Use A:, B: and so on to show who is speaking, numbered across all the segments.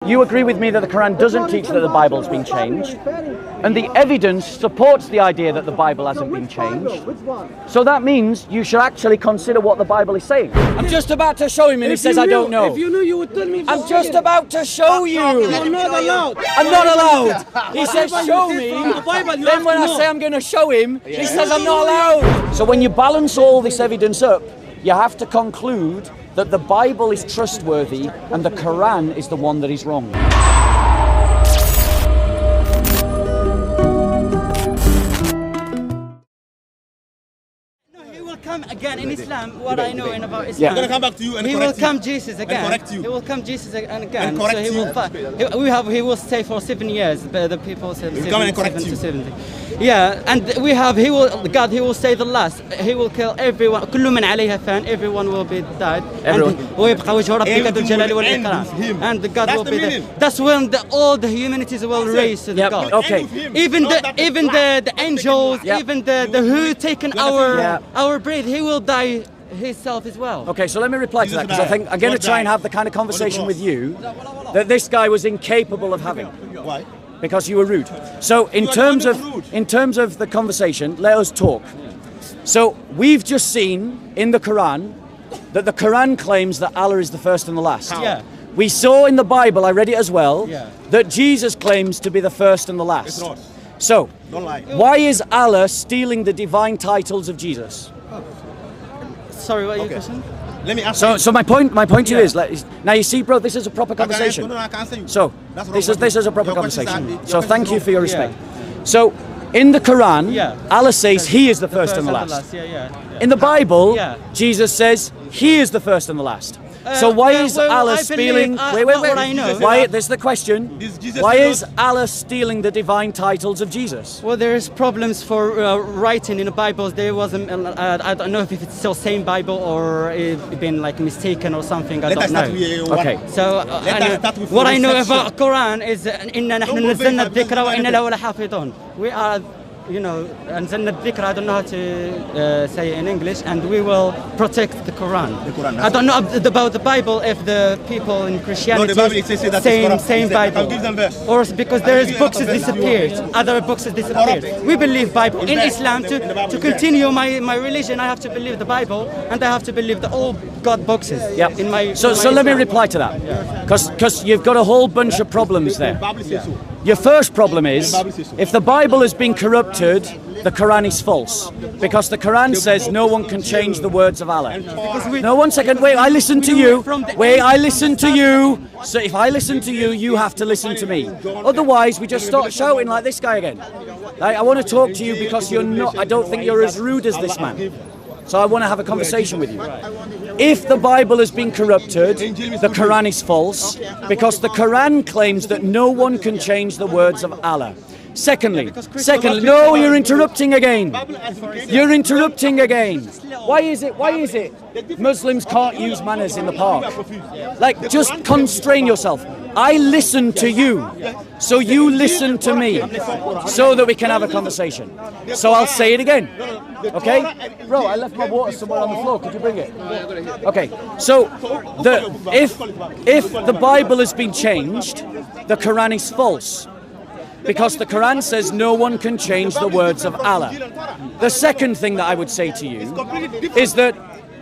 A: You agree with me that the Quran doesn't teach that the Bible's been changed, and the evidence supports the idea that the Bible hasn't been changed. So that means you should actually consider what the Bible is saying. I'm just about to show him and he says I don't know.
B: If you knew, you would tell me.
A: I'm just about to show you.
B: You're not allowed.
A: I'm not allowed. He says show me. Then when I say I'm going to show him, he says I'm not allowed. So when you balance all this evidence up, you have to conclude that the Bible is trustworthy and the Quran is the one that is wrong.
C: He will come again in Islam. What I know about Islam.
A: Yeah.
D: I'm gonna come back to you and
C: He will
D: correct
C: come
D: you.
C: Jesus again.
D: And correct you.
C: He will come Jesus again.
D: And correct
C: so he
D: you.
C: will he will stay for 7 years. But the people say
D: He'll come and correct
C: 7
D: you.
C: to 70. Yeah, and he will say the last. He will kill everyone. كل من عليها فان. Everyone will be died.
A: Everyone.
C: ويبقى وجه ربك ذو الجلال
D: Everything will end
C: والإكرام.
D: with him.
C: And God
D: That's
C: will
D: the
C: be there.
D: meaning.
C: That's when all the humanities will raise to the
A: Yep.
C: God.
A: Okay.
C: Even the angels,
A: Yep.
C: even the who taken our breath, he will die himself as well.
A: Okay, so let me reply to that because I think I'm going to try and have the kind of conversation with you that this guy was incapable of having.
D: Why?
A: Because you were rude. So in
D: You are
A: terms
D: the
A: of
D: one who was rude.
A: in terms of the conversation, let us talk. So we've just seen in the Quran that the Quran claims that Allah is the first and the last.
C: Yeah.
A: We saw in the Bible, I read it as well,
C: Yeah.
A: that Jesus claims to be the first and the last.
D: It's not.
A: So
D: Don't lie.
A: why is Allah stealing the divine titles of Jesus?
C: Sorry, what are you
D: Okay.
C: question?
D: Let me ask
A: So,
D: you.
A: so my point to you
C: Yeah.
A: is, now you see, bro, this is a proper conversation.
D: No, I can answer you.
A: So
D: That's
A: this
D: wrong.
A: is a proper
D: Your question is-
A: conversation.
D: your
A: So
D: question
A: thank
D: is
A: you
D: wrong.
A: for your
C: Yeah.
A: respect. So in the Quran,
C: Yeah.
A: Allah says He is the first and the last.
C: Yeah.
A: In the Bible,
C: Yeah.
A: Jesus says He is the first and the last. So why is Allah
C: I
A: stealing?
C: believe,
A: Wait.
C: what I know.
A: Why? This is the question.
D: This Jesus
A: Why
D: is
A: is Allah stealing the divine titles of Jesus?
C: Well, there is problems for writing in the Bible. There wasn't. I don't know if it's still same Bible or it been like mistaken or something. I
D: Let us
C: don't
D: start
C: know.
D: with one.
A: Okay.
C: So
D: Let us start with
C: what I know
D: reception.
C: about Quran is إن نحن
D: Don't
C: نزلنا
D: move it,
C: الذكر وإنا
D: anything.
C: له لحافظون. We are, نزلنا الذكر. I don't know how to say it in English, and we will protect the Quran.
D: The Quran,
C: I don't know about the Bible if the people in Christianity
D: No, the Bible, it says that it's corrupt.
C: same
D: It says- I
C: Bible.
D: can give them verse.
C: Or because there is
D: give you
C: books
D: another verse.
C: disappeared, other books disappeared.
D: Corrupt.
C: We believe Bible in
D: there.
C: Islam.
D: In the Bible
C: To
D: is there.
C: continue my religion, I have to believe the Bible, and I have to believe the all God boxes.
A: Yeah.
C: In my
A: So
C: in my
A: let me
C: Islam.
A: reply to that, because you've got a whole bunch of problems there.
D: The Bible says so.
A: Your first problem is,
D: The Bible says so.
A: if the Bible has been corrupted, the Quran is false. Because the Quran says no one can change the words of Allah. No, 1 second, wait, I listen to you. Wait, I listen to you. So if I listen to you, you have to listen to me. Otherwise, we just start shouting like this guy again. I want to talk to you because I don't think you're as rude as this man. So I want to have a conversation with you. If the Bible has been corrupted, the Quran is false, because the Quran claims that no one can change the words of Allah. Secondly, no, you're interrupting again. You're interrupting again. Why is it Muslims can't use manners in the park? Like, just constrain yourself. I listen to you, so you listen to me, so that we can have a conversation. So I'll say it again. Okay? Bro, I left my water somewhere on the floor. Could you bring it? Okay. So if the Bible has been changed, the Quran is false. Because the Quran says no one can change the words of Allah. The second thing that I would say to you is that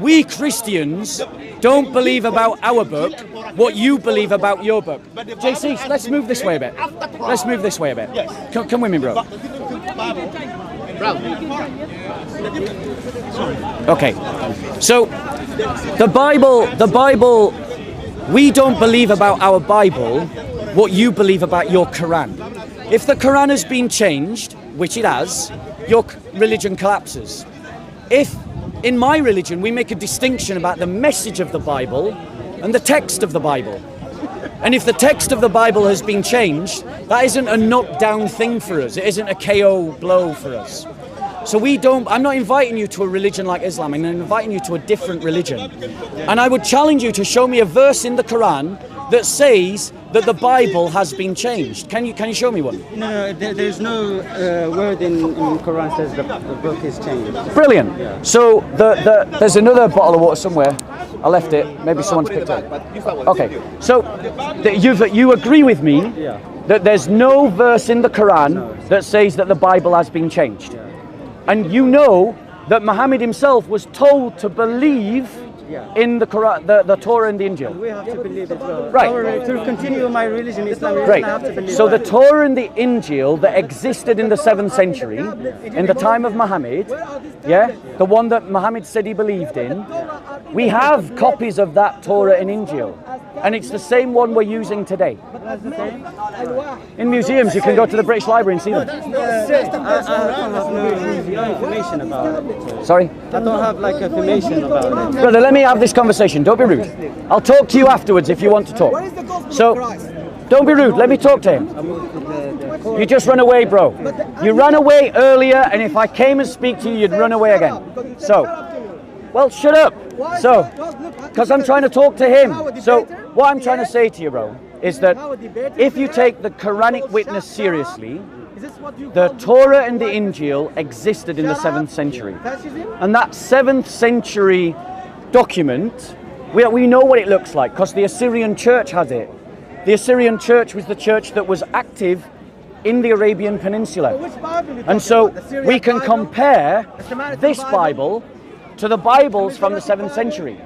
A: we Christians don't believe about our book what you believe about your book. JC, let's move this way a bit. Let's move this way a bit. Come with me, bro. Okay. So the Bible, we don't believe about our Bible what you believe about your Quran. If the Quran has been changed, which it has, your religion collapses. If in my religion we make a distinction about the message of the Bible and the text of the Bible, and if the text of the Bible has been changed, that isn't a knockdown thing for us. It isn't a KO blow for us. So I'm not inviting you to a religion like Islam. I'm inviting you to a different religion. And I would challenge you to show me a verse in the Quran that says that the Bible has been changed? Can you show me one?
C: No, there's no word in Quran says the book is changed.
A: Brilliant. So there's another bottle of water somewhere. I left it. Maybe someone's picked it up. Okay. So you agree with me that there's no verse in the Quran that says that the Bible has been changed, and you know that Muhammad himself was told to believe in the Quran, the Torah and the Injil.
C: We have to believe it well.
A: Right.
C: To continue my religion, Islam,
A: Great.
C: I have to believe
A: So the Torah and the Injil that existed in the 7th century, in the time of Muhammad, the one that Muhammad said he believed in, we have copies of that Torah and Injil, and it's the same one we're using today. In museums, you can go to the British Library and see them.
C: I don't have no information about it.
A: Sorry?
C: I don't have like information about it.
A: Brother, let me have this conversation. Don't be rude. I'll talk to you afterwards if you want to talk. So, don't be rude. Let me talk to him. You just run away, bro. You ran away earlier, and if I came and speak to you, you'd run away again. So, well, shut up. So, because I'm trying to talk to him. So, what I'm trying to say to you, bro, is that if you take the Quranic witness seriously, the Torah and the Injil existed in the 7th century. And that 7th century document, we know what it looks like because the Assyrian church has it. The Assyrian church was the church that was active in the Arabian Peninsula. And so we can compare this Bible to the Bibles from the 7th century.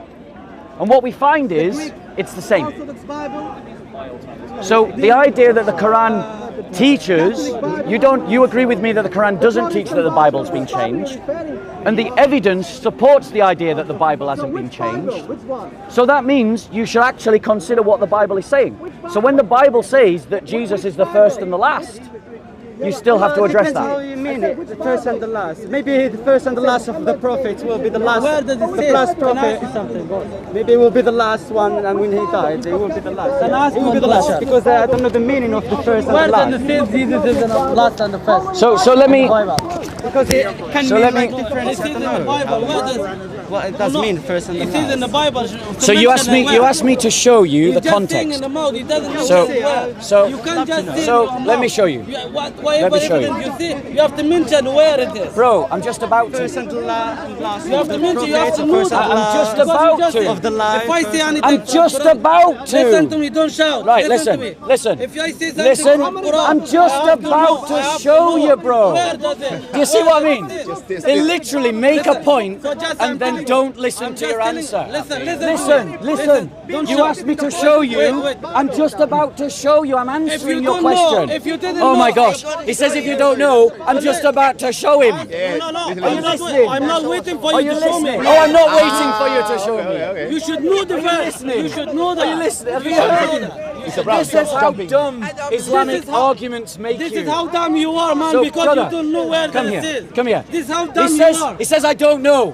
A: And what we find is it's the same. So the idea that the Quran teaches, you agree with me that the Quran doesn't teach that the Bible's been changed, and the evidence supports the idea that the Bible hasn't been changed. So that means you should actually consider what the Bible is saying. So when the Bible says that Jesus is the first and the last, you still have to address
C: How
A: that.
C: you mean it? The first and the last. Maybe the first and the last of the prophets will be the last.
B: Where does it
C: the
B: say?
C: last
B: Can I
C: prophet.
B: ask you something?
C: Maybe it will be the last one, and when he died, it will be the last.
B: Can I ask
C: It will be
B: one
C: the last
B: question?
C: because I don't know the meaning of the first and
B: Where
C: the
B: does
C: last.
B: it say Jesus is the last and the first?
A: So let me.
C: Because it can
A: So
C: mean
A: let me-
C: like different.
B: It is
C: I
B: in
C: don't
B: the
C: know
B: Bible. Where does
C: what it does mean first and the
B: it is in
C: last.
B: the Bible?
A: So you asked me to show you the
B: Just saying
A: context.
B: in the mouth. It doesn't know
A: So-
B: where.
A: so-
B: you can't just say
A: so
B: in your
A: let me
B: mouth.
A: show you.
B: Whatever
A: Let me show you.
B: evidence you see, you have to mention where it is.
A: Bro, I'm just about
C: First
A: to.
C: and the last.
B: You have to mention. You have to
C: First
B: move.
C: and the
A: I'm
C: last.
A: just about to.
C: Of the life.
B: If I say anything,
A: I'm
B: from
A: just
B: Quran,
A: about to.
B: Listen to me. Don't shout.
A: Right,
B: listen. To me.
A: listen.
B: If I say something
A: Listen,
B: from Quran,
A: I'm just
B: I have to
A: about
B: know,
A: to
B: I have
A: show
B: know.
A: you, bro.
B: Where does it?
A: Do you see what I mean?
B: Listen.
A: They literally make a point
B: So just
A: and
B: I'm
A: then
B: telling
A: don't
B: you.
A: listen
B: I'm
A: to
B: just
A: your
B: telling-
A: answer.
B: Listen. Don't
A: You
B: shout.
A: asked me to show you.
B: Wait.
A: I'm just about to show you. I'm answering your
B: don't know,
A: question.
B: if you didn't
A: Oh my
B: know-
A: gosh. He says if you don't know, I'm just about to show him.
B: No.
A: Are you listening?
B: I'm not waiting for
A: Are
B: you
A: you
B: to show me.
A: listening? Oh, I'm not waiting for you to show me.
B: You should know the verse.
A: listening?
B: You should know that.
A: Are you listening? Have
B: You
A: you
B: should
A: heard
B: know
A: him?
B: that.
A: This is how dumb Islamic arguments make
B: This
A: you.
B: is how dumb you are, man,
A: So,
B: because
A: brother,
B: you don't know where
A: Come
B: this
A: here.
B: is.
A: Come here.
B: This is how dumb you are.
A: He says I don't know.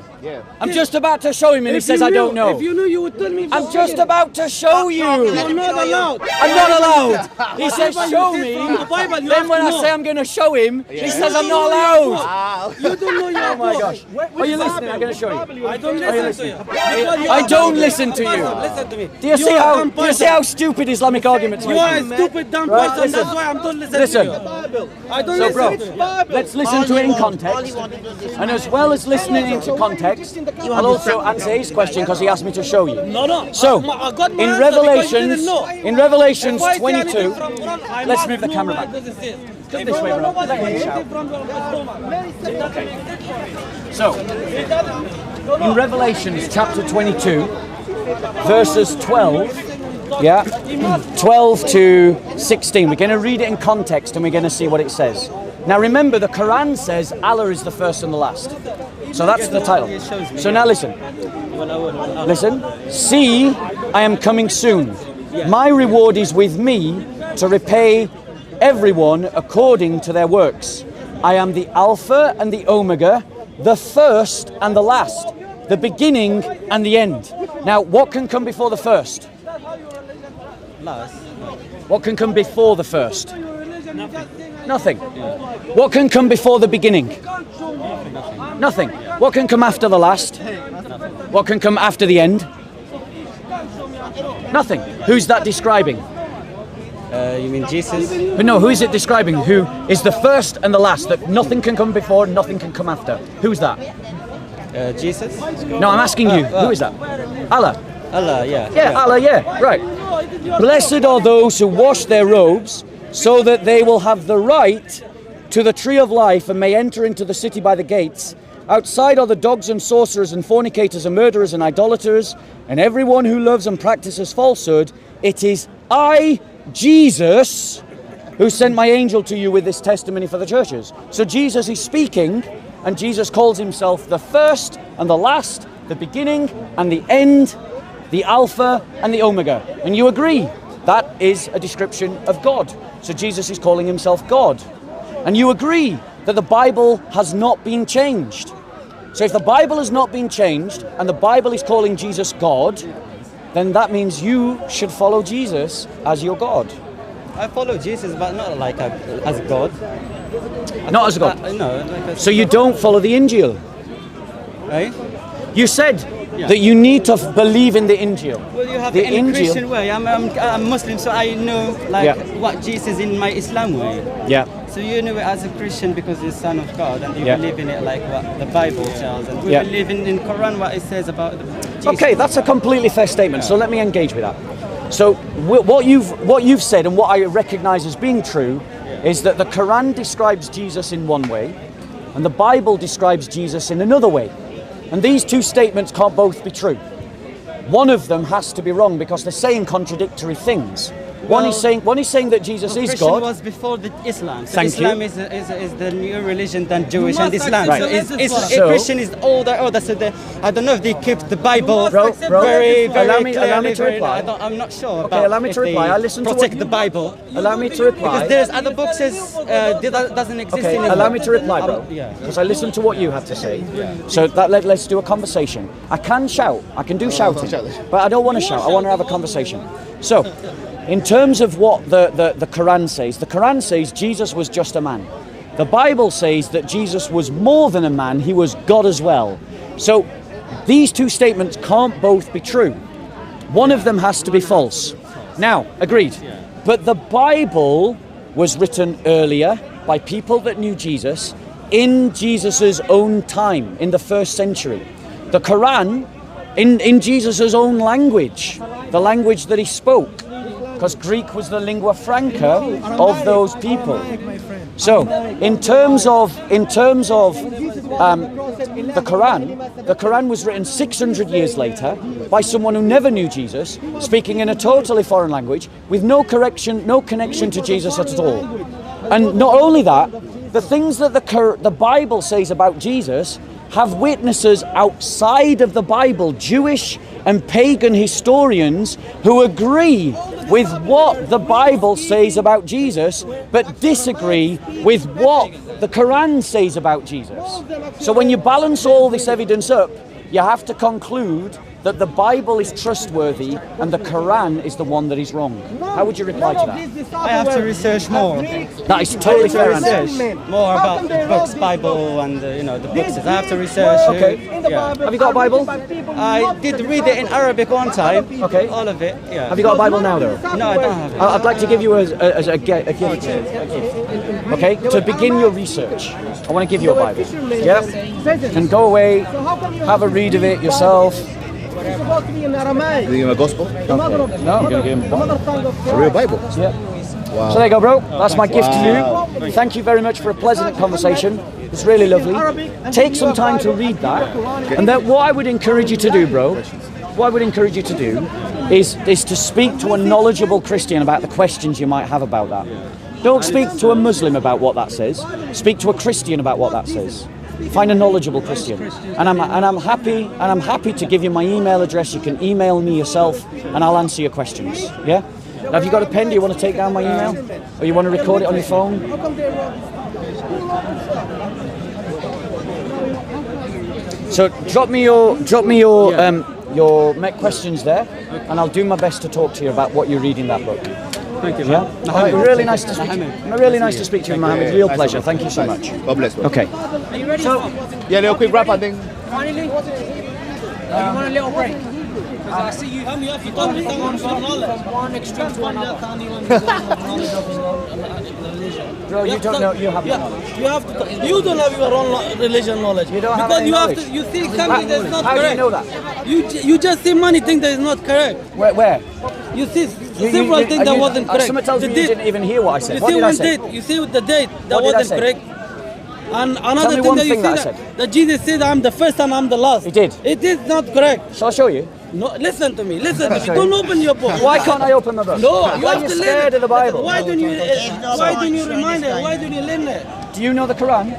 A: I'm just about to show him and he
B: If
A: says
B: you
A: I don't
B: knew-
A: know.
B: If you knew, you would tell me.
A: I'm just about to show you.
B: You're not allowed.
A: I'm not allowed. He says
B: Whatever
A: show
B: you
A: me.
B: say from the Bible, you
A: Then
B: have
A: when
B: to
A: I
B: know.
A: say I'm going to show him, he says I'm
B: You
A: not
B: don't know
A: allowed.
B: your book. You don't know your
A: Oh my
B: book.
A: gosh. Are you listening? I'm going to show you.
B: I don't listen to you. Because you
A: I
B: are
A: don't
B: dumb.
A: listen to you.
B: Listen to me.
A: Do you see
B: are a
A: how
B: dumb
A: do you see
B: person.
A: how stupid Islamic arguments
B: You
A: make
B: are a
A: you?
B: stupid dumb
A: Right,
B: person.
A: listen.
B: That's why I'm don't listen
A: Listen.
B: to you. I don't
A: So
B: listen
A: bro,
B: to you.
A: let's listen to it in context. And as well as listening into context, I'll also answer his question because he asked me to show you.
B: No.
A: So,
B: I got my
A: in
B: answer because you
A: Revelations,
B: didn't know.
A: in Revelations
B: If I say
A: 22,
B: anything from Quran, I
A: let's
B: must
A: move the
B: know
A: camera
B: where
A: back.
B: this is.
A: Come
B: If
A: this
B: you
A: way,
B: don't
A: bro.
B: know what
A: Let
B: it
A: me
B: is,
A: shout.
B: it's from Quran.
A: So, in Revelations chapter 22, verses 12, 12 to 16, we're going to read it in context and we're going to see what it says. Now remember, the Quran says Allah is the first and the last. So that's the title. So now listen. Listen. See, I am coming soon. My reward is with me to repay everyone according to their works. I am the Alpha and the Omega, the first and the last, the beginning and the end. Now, what can come before the first?
C: Last.
A: What can come before the first? Nothing. What can come before the beginning? Nothing. What can come after the last? What can come after the end? Nothing. Who's that describing?
C: You mean Jesus?
A: But no, who is it describing? Who is the first and the last, that nothing can come before, nothing can come after? Who's that?
C: Jesus?
A: No, I'm asking you. Who is that? Allah.
C: Allah, yeah.
A: Yeah, Allah, yeah, right. Blessed are those who wash their robes, so that they will have the right to the tree of life and may enter into the city by the gates. Outside are the dogs and sorcerers and fornicators and murderers and idolaters and everyone who loves and practices falsehood. It is I, Jesus, who sent my angel to you with this testimony for the churches. So Jesus is speaking, and Jesus calls himself the first and the last, the beginning and the end, the Alpha and the Omega. And you agree that is a description of God. So Jesus is calling himself God. And you agree that the Bible has not been changed. So if the Bible has not been changed and the Bible is calling Jesus God, then that means you should follow Jesus as your God.
C: I follow Jesus, but not like as God.
A: Not as God?
C: No. Like
A: so you don't follow the Injil?
C: Right?
A: You said that you need to believe in the Injil.
C: Well, you have
A: the
C: it in a
A: Injil.
C: Christian way. I'm Muslim, so I know what Jesus in my Islam way.
A: Yeah.
C: So you know it as a Christian because you're son of God and you believe in it like what the Bible tells. And we believe in Quran what it says about Jesus.
A: Okay, that's a completely fair statement. So let me engage with that. So what you've said and what I recognise as being true is that the Quran describes Jesus in one way and the Bible describes Jesus in another way. And these two statements can't both be true. One of them has to be wrong because they're saying contradictory things. One is saying that Jesus is
C: Christian
A: God.
C: was before the Islam. So
A: Thank
C: Islam
A: you.
C: is the new religion than Jewish and Islam.
A: Right.
C: So Christian is older. So I don't know if they keep the Bible
A: Bro,
C: very
A: allow me
C: clearly.
A: to reply.
C: I'm not sure.
A: Okay, allow me to reply. I listen to what
C: protect
A: you-
C: the Bible.
A: Allow me to reply.
C: Because there's other books that doesn't exist
A: Okay,
C: anymore.
A: allow me to reply, bro.
C: Yeah.
A: Because I listened to what you had to say. So let's do a conversation. I can shout. I can do shouting. But I don't want to shout. I want to have a conversation. So, in terms of what the Quran says, the Quran says Jesus was just a man. The Bible says that Jesus was more than a man. He was God as well. So, these two statements can't both be true. One of them has to be false. Now, agreed. But the Bible was written earlier by people that knew Jesus in Jesus's own time, in the 1st century. The Quran in Jesus's own language, the language that he spoke, because Greek was the lingua franca of those people. So, in terms of the Quran was written 600 years later by someone who never knew Jesus, speaking in a totally foreign language, with no connection to Jesus at all. And not only that, the things that the Bible says about Jesus have witnesses outside of the Bible, Jewish and pagan historians, who agree with what the Bible says about Jesus, but disagree with what the Quran says about Jesus. So when you balance all this evidence up, you have to conclude that the Bible is trustworthy and the Quran is the one that is wrong. How would you reply to that?
C: I have to research more.
A: That is totally fair answer.
C: Research more about the books, Bible, and the books. I have to research.
A: Okay.
C: Yeah.
A: Have you got a Bible?
C: I did read it in Arabic one time.
A: Okay.
C: All of it. Yeah.
A: Have you got a Bible now, though?
C: No, I don't have it.
A: I'd like to give you a gift. Okay, to begin your research, I want to give you a Bible. Yeah, and go away, have a read of it yourself.
D: Did you give him a gospel?
A: No, I'm going to give him
D: A real Bible?
A: Yeah.
D: Wow.
A: So there you go, bro. That's my gift to you. Thank you very much for a pleasant conversation. It's really lovely. Take some time to read that. And then what I would encourage you to do, bro, what I would encourage you to do is to speak to a knowledgeable Christian about the questions you might have about that. Don't speak to a Muslim about what that says. Speak to a Christian about what that says. Find a knowledgeable Christian, and I'm happy to give you my email address. You can email me yourself, and I'll answer your questions. Yeah. Now, have you got a pen? Do you want to take down my email, or you want to record it on your phone? So drop me your questions there, and I'll do my best to talk to you about what you read in that book.
C: Thank you,
A: Yeah?
C: man.
A: Really nice to speak to you. Really nice to speak to you, Mohammed. Real pleasure. Thank you so much.
D: God bless. Bro.
A: Okay.
D: Yeah, little quick wrap, I think.
B: Finally, you want a little break? I see you. You have to tell me someone from knowledge.
E: One extreme to another.
A: Bro, you don't know. You have no knowledge.
B: You have to. You don't have your own religion knowledge.
A: You don't have
B: because
A: any
B: you
A: knowledge.
B: have to. You see something that's not
A: How do
B: correct.
A: you know that?
B: You just see many things that is not correct.
A: Where?
B: You see several things that wasn't correct.
A: Someone tells
B: The
A: me you
B: date-
A: didn't even hear what I said.
B: You
A: What
B: see
A: did I
B: one
A: say?
B: date. You see the date that
A: What did I
B: wasn't
A: say?
B: correct. And
A: Tell
B: another
A: me
B: thing
A: one
B: that you
A: thing
B: see
A: that I
B: that Jesus said, "I'm the first and I'm the last."
A: He did.
B: It is not correct.
A: Shall I show you?
B: No, listen to me. Listen to me.
A: Sorry.
B: Don't open your book.
A: Why can't I open my book?
B: No, you
A: Why
B: have
A: are you
B: to
A: scared
B: learn.
A: of the Bible?
B: Why don't you remind it? Why don't you learn it?
A: Do you know the Quran?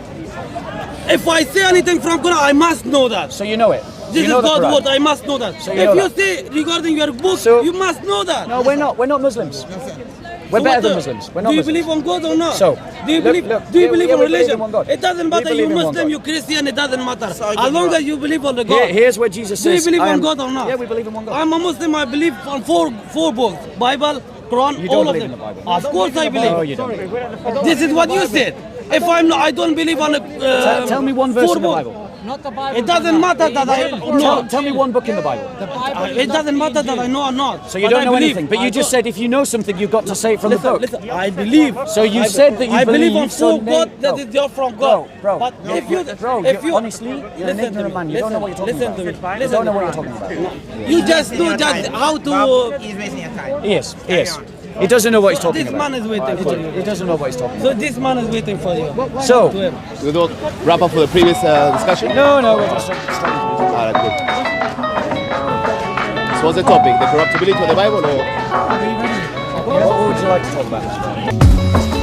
B: If I say anything from Quran, I must know that.
A: So you know it.
B: This
A: you
B: is
A: know the
B: God's
A: Quran.
B: word. I must know that.
A: So you know
B: if you
A: that.
B: say regarding your book,
A: So-
B: you must know that.
A: No, we're not. We're not Muslims. We're
B: So
A: better
B: what
A: than
B: the-
A: Muslims. We're not
B: Do you
A: Muslims.
B: believe on God or not?
A: So,
B: do you
A: look,
B: believe?
A: look,
B: do you
A: yeah,
B: believe
A: yeah,
B: in
A: we believe
B: religion?
A: in one God.
B: It doesn't
A: We
B: matter.
A: believe
B: You
A: in one
B: Muslim,
A: God.
B: you Christian. It doesn't matter. As long as you believe on the God.
A: Here's where Jesus
B: Do you
A: says,
B: believe
A: I
B: on
A: am-
B: God or not?
A: Yeah, we believe in one God.
B: I'm a Muslim. I believe on four books: Bible, Quran,
A: You don't
B: all of
A: believe
B: them.
A: in the Bible.
B: Of course, I believe.
A: No, you don't.
B: This is what you said. If I don't believe on
A: Tell me one verse
B: four
A: in the
B: books.
A: Bible.
E: Not the Bible.
B: It doesn't matter that I know.
A: Tell me one book in the Bible.
E: The Bible.
B: It doesn't matter that I know or not.
A: So you
B: but
A: don't
B: I
A: know
B: believe.
A: anything, but you just said if you know something, you've got to say it from the book.
B: Listen, I believe.
A: So you said that you
B: I believe on
A: believe, so
B: four God
A: name-
B: that
A: no.
B: is you're from God.
A: Bro,
B: But if you,
A: honestly, you're an
B: listen to
A: ignorant
B: me,
A: man. You don't know what you're talking
B: listen
A: about.
B: to me.
A: You
B: Listen
A: don't know
B: to
A: what
B: me.
A: you're talking about.
B: You just know just how to.
F: He's wasting your time.
A: He is. He doesn't know what he's talking
B: This
A: about.
B: man is waiting for you.
A: He doesn't know what he's talking
B: So this man is waiting for you.
A: about. So,
B: To him.
D: We don't wrap up for the previous discussion?
A: no, we're just starting.
D: Alright, good. So what's the topic? The corruptibility of the Bible or?
A: What would you like to talk about?